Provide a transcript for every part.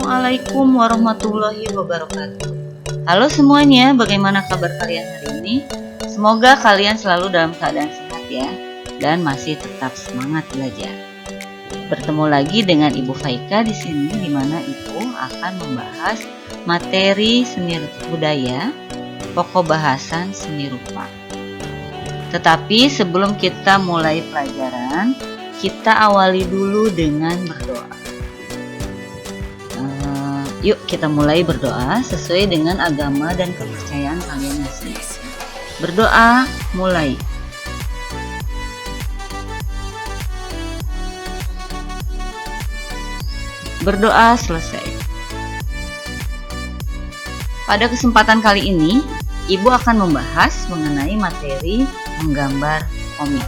Assalamualaikum warahmatullahi wabarakatuh. Halo semuanya, bagaimana kabar kalian hari ini? Semoga kalian selalu dalam keadaan sehat ya, dan masih tetap semangat belajar. Bertemu lagi dengan Ibu Faika di sini, di mana Ibu akan membahas materi seni budaya, pokok bahasan seni rupa. Tetapi sebelum kita mulai pelajaran, kita awali dulu dengan berdoa. Yuk kita mulai berdoa sesuai dengan agama dan kepercayaan kalian masing-masing. Berdoa mulai. Berdoa selesai. Pada kesempatan kali ini, Ibu akan membahas mengenai materi menggambar komik.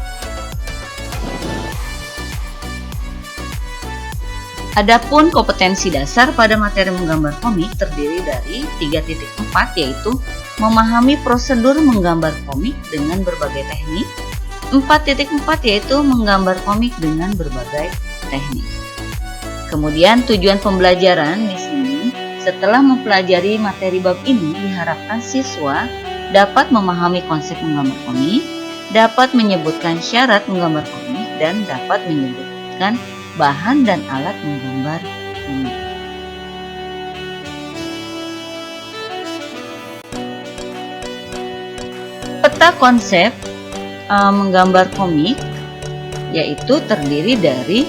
Adapun kompetensi dasar pada materi menggambar komik terdiri dari 3.4, yaitu memahami prosedur menggambar komik dengan berbagai teknik. 4.4 yaitu menggambar komik dengan berbagai teknik. Kemudian tujuan pembelajaran di sini, setelah mempelajari materi bab ini, diharapkan siswa dapat memahami konsep menggambar komik, dapat menyebutkan syarat menggambar komik, dan dapat menyebutkan bahan dan alat menggambar komik. Peta konsep menggambar komik yaitu terdiri dari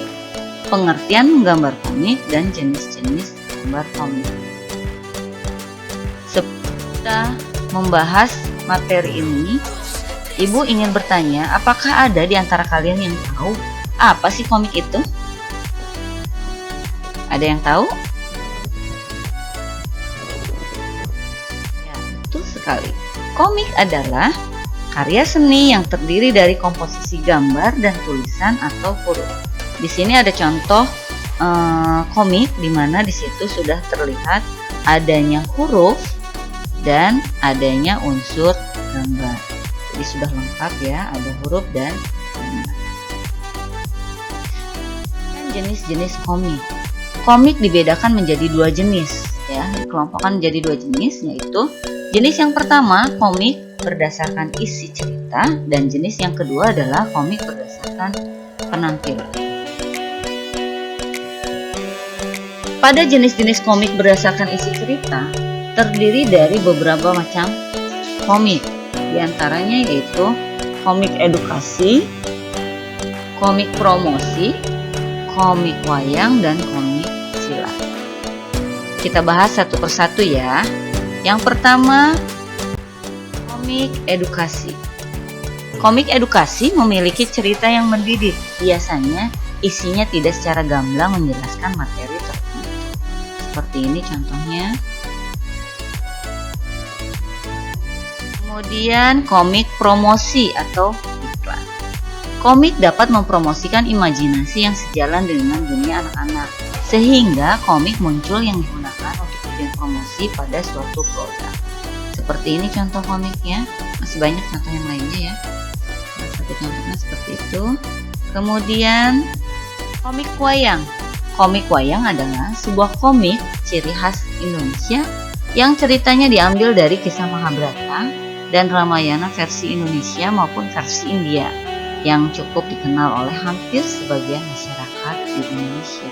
pengertian menggambar komik dan jenis-jenis gambar komik. Sebelum kita membahas materi ini, Ibu ingin bertanya, apakah ada di antara kalian yang tahu apa sih komik itu? Ada yang tahu? Ya, betul sekali. Komik adalah karya seni yang terdiri dari komposisi gambar dan tulisan atau huruf. Di sini ada contoh komik di mana di situ sudah terlihat adanya huruf dan adanya unsur gambar. Jadi sudah lengkap ya, ada huruf dan gambar. Dan jenis-jenis komik. Komik dibedakan menjadi dua jenis ya, dikelompokkan menjadi dua jenis, yaitu jenis yang pertama komik berdasarkan isi cerita dan jenis yang kedua adalah komik berdasarkan penampilan. Pada jenis-jenis komik berdasarkan isi cerita terdiri dari beberapa macam komik. Di antaranya yaitu komik edukasi, komik promosi, komik wayang, dan komik silat. Kita bahas satu persatu ya. Yang pertama, komik edukasi. Komik edukasi memiliki cerita yang mendidik. Biasanya isinya tidak secara gamblang menjelaskan materi tertentu. Seperti ini contohnya. Kemudian komik promosi atau iklan. Komik dapat mempromosikan imajinasi yang sejalan dengan dunia anak-anak, sehingga komik muncul yang digunakan untuk tujuan promosi pada suatu produk. Seperti ini contoh komiknya, masih banyak contoh yang lainnya ya. Satu contohnya seperti itu. Kemudian komik wayang. Komik wayang adalah sebuah komik ciri khas Indonesia yang ceritanya diambil dari kisah Mahabharata dan Ramayana versi Indonesia maupun versi India, yang cukup dikenal oleh hampir sebagian masyarakat di Indonesia.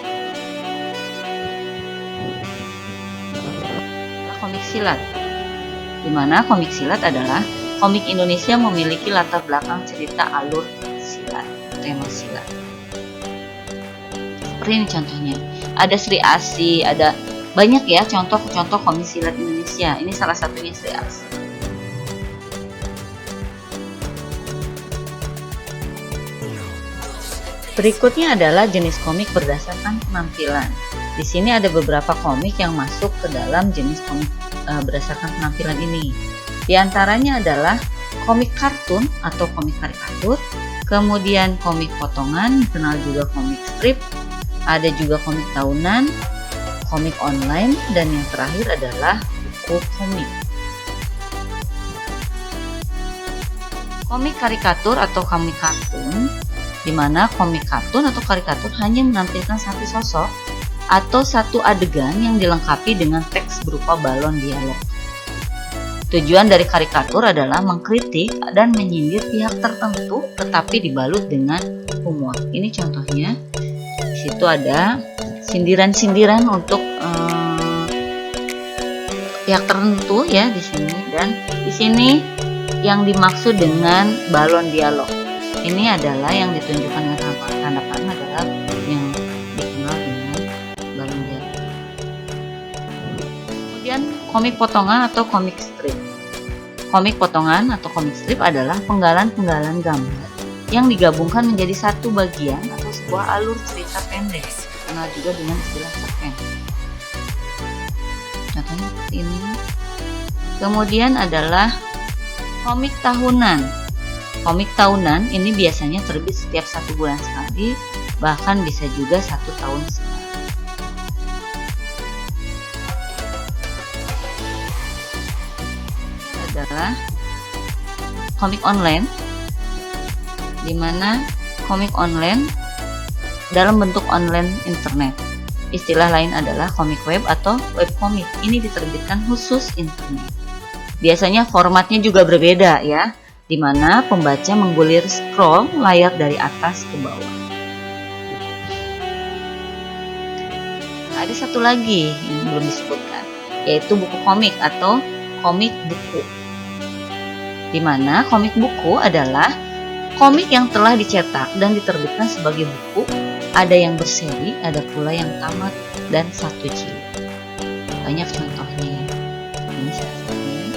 Komik silat, di mana komik silat adalah komik Indonesia memiliki latar belakang cerita alur silat, tema silat. Seperti ini contohnya, ada Sri Asih, ada banyak ya contoh-contoh komik silat Indonesia. Ini salah satunya Sri Asih. Berikutnya adalah jenis komik berdasarkan penampilan. Di sini ada beberapa komik yang masuk ke dalam jenis komik berdasarkan penampilan ini. Di antaranya adalah komik kartun atau komik karikatur, kemudian komik potongan, dikenal juga komik strip, ada juga komik tahunan, komik online, dan yang terakhir adalah buku komik. Komik karikatur atau komik kartun, di mana komik kartun atau karikatur hanya menampilkan satu sosok atau satu adegan yang dilengkapi dengan teks berupa balon dialog. Tujuan dari karikatur adalah mengkritik dan menyindir pihak tertentu tetapi dibalut dengan humor. Ini contohnya. Di situ ada sindiran-sindiran untuk pihak tertentu ya di sini, dan di sini yang dimaksud dengan balon dialog. Ini adalah yang ditunjukkan dengan tanda panah adalah yang dikenal dengan balon dialog. Kemudian komik potongan atau komik strip. Komik potongan atau komik strip adalah penggalan-penggalan gambar yang digabungkan menjadi satu bagian atau sebuah alur cerita pendek, dikenal juga dengan istilah cerpen. Contohnya seperti ini. Kemudian adalah komik tahunan. Komik tahunan ini biasanya terbit setiap 1 bulan sekali, bahkan bisa juga 1 tahun sekali. Adalah komik online, di mana komik online dalam bentuk online internet. Istilah lain adalah komik web atau webkomik. Ini diterbitkan khusus internet. Biasanya formatnya juga berbeda ya, di mana pembaca menggulir scroll layar dari atas ke bawah. Ada satu lagi yang belum disebutkan, yaitu buku komik atau komik buku. Di mana komik buku adalah komik yang telah dicetak dan diterbitkan sebagai buku. Ada yang berseri, ada pula yang tamat dan 1 jilid. Banyak contohnya. Ini salah satunya.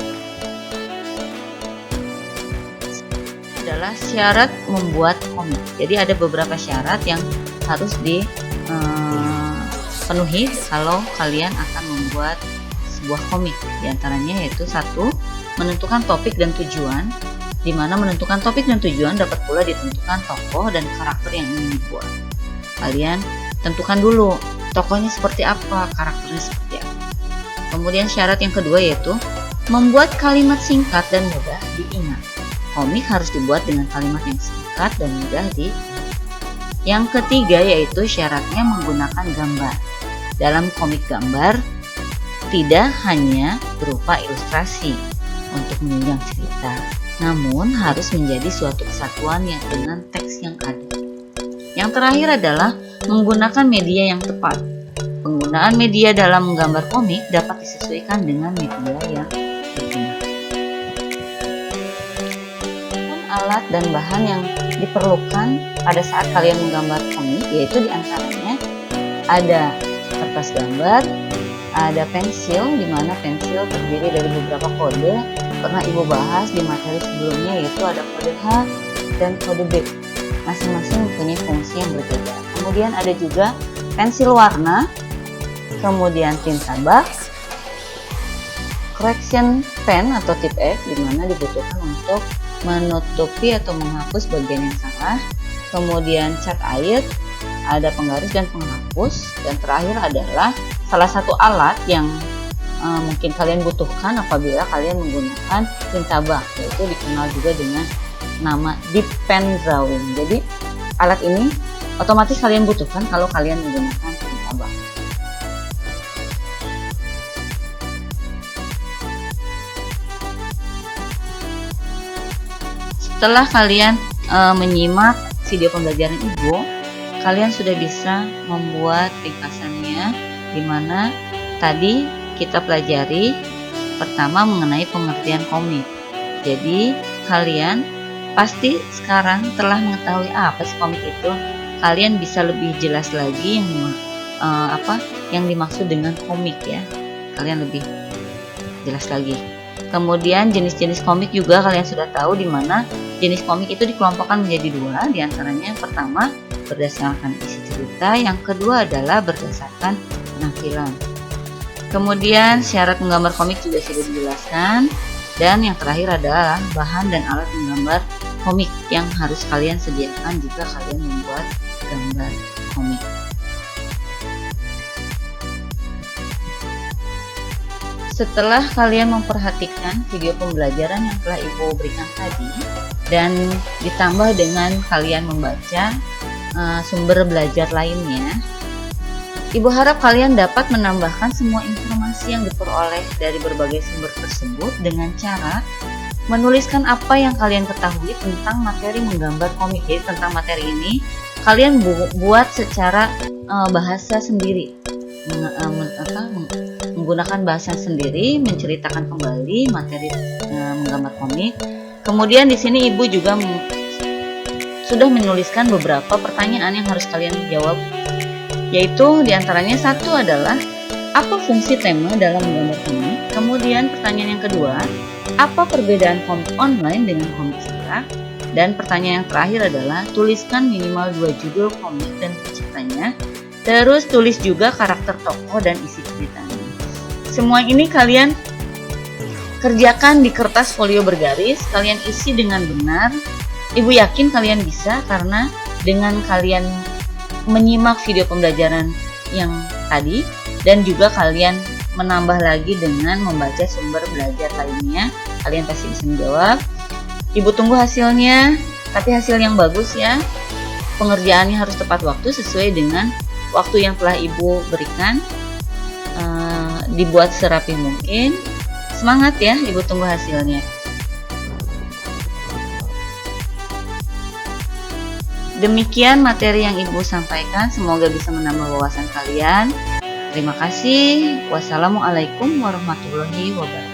Adalah syarat membuat komik. Jadi ada beberapa syarat yang harus dipenuhi kalau kalian akan membuat sebuah komik. Di antaranya yaitu 1, menentukan topik dan tujuan, di mana menentukan topik dan tujuan dapat pula ditentukan tokoh dan karakter yang ingin dibuat. Kalian tentukan dulu tokohnya seperti apa, karakternya seperti apa. Kemudian syarat yang kedua yaitu membuat kalimat singkat dan mudah diingat. Komik harus dibuat dengan kalimat yang singkat dan mudah diingat. Yang ketiga yaitu syaratnya menggunakan gambar. Dalam komik gambar tidak hanya berupa ilustrasi untuk menunjang cerita, namun harus menjadi suatu kesatuan yang dengan teks yang ada. Yang terakhir adalah menggunakan media yang tepat. Penggunaan media dalam menggambar komik dapat disesuaikan dengan media yang digunakan. Alat dan bahan yang diperlukan pada saat kalian menggambar komik yaitu diantaranya ada kertas gambar, ada pensil, di mana pensil terdiri dari beberapa kode. Pernah Ibu bahas di materi sebelumnya, yaitu ada kode H dan kode B. Masing-masing mempunyai fungsi yang berbeda. Kemudian ada juga pensil warna, kemudian tinta bak, correction pen atau tip F, di mana dibutuhkan untuk menutupi atau menghapus bagian yang salah. Kemudian cat air, ada penggaris dan penghapus. Dan terakhir adalah salah satu alat yang mungkin kalian butuhkan apabila kalian menggunakan tinta bak, yaitu dikenal juga dengan nama dip pen drawing. Jadi alat ini otomatis kalian butuhkan kalau kalian menggunakan tinta bak. Setelah kalian menyimak video pembelajaran Ibu, kalian sudah bisa membuat ringkasannya, di mana tadi kita pelajari pertama mengenai pengertian komik. Jadi kalian pasti sekarang telah mengetahui apa sih komik itu. Kalian bisa lebih jelas lagi yang dimaksud dengan komik ya. Kalian lebih jelas lagi. Kemudian jenis-jenis komik juga kalian sudah tahu, di mana jenis komik itu dikelompokkan menjadi 2. Di antaranya pertama berdasarkan isi cerita, yang kedua adalah berdasarkan penampilan. Kemudian syarat menggambar komik juga sudah dijelaskan. Dan yang terakhir adalah bahan dan alat menggambar komik yang harus kalian sediakan jika kalian membuat gambar komik. Setelah kalian memperhatikan video pembelajaran yang telah Ibu berikan tadi, dan ditambah dengan kalian membaca sumber belajar lainnya, Ibu harap kalian dapat menambahkan semua informasi yang diperoleh dari berbagai sumber tersebut dengan cara menuliskan apa yang kalian ketahui tentang materi menggambar komik. Jadi tentang materi ini kalian buat secara bahasa sendiri, menggunakan bahasa sendiri, menceritakan kembali materi menggambar komik. Kemudian di sini ibu juga sudah menuliskan beberapa pertanyaan yang harus kalian jawab, yaitu diantaranya satu adalah apa fungsi tema dalam menggambar komik. Kemudian pertanyaan yang kedua, apa perbedaan komik online dengan komik cetak? Dan pertanyaan yang terakhir adalah tuliskan minimal 2 judul komik dan penciptanya. Terus tulis juga karakter tokoh dan isi ceritanya. Semua ini kalian kerjakan di kertas folio bergaris, kalian isi dengan benar. Ibu yakin kalian bisa karena dengan kalian menyimak video pembelajaran yang tadi dan juga kalian menambah lagi dengan membaca sumber belajar lainnya, kalian pasti bisa menjawab. Ibu tunggu hasilnya, tapi hasil yang bagus ya. Pengerjaannya harus tepat waktu sesuai dengan waktu yang telah ibu berikan. Dibuat serapi mungkin. Semangat ya, ibu tunggu hasilnya. Demikian materi yang ibu sampaikan, semoga bisa menambah wawasan kalian. Terima kasih. Wassalamualaikum warahmatullahi wabarakatuh.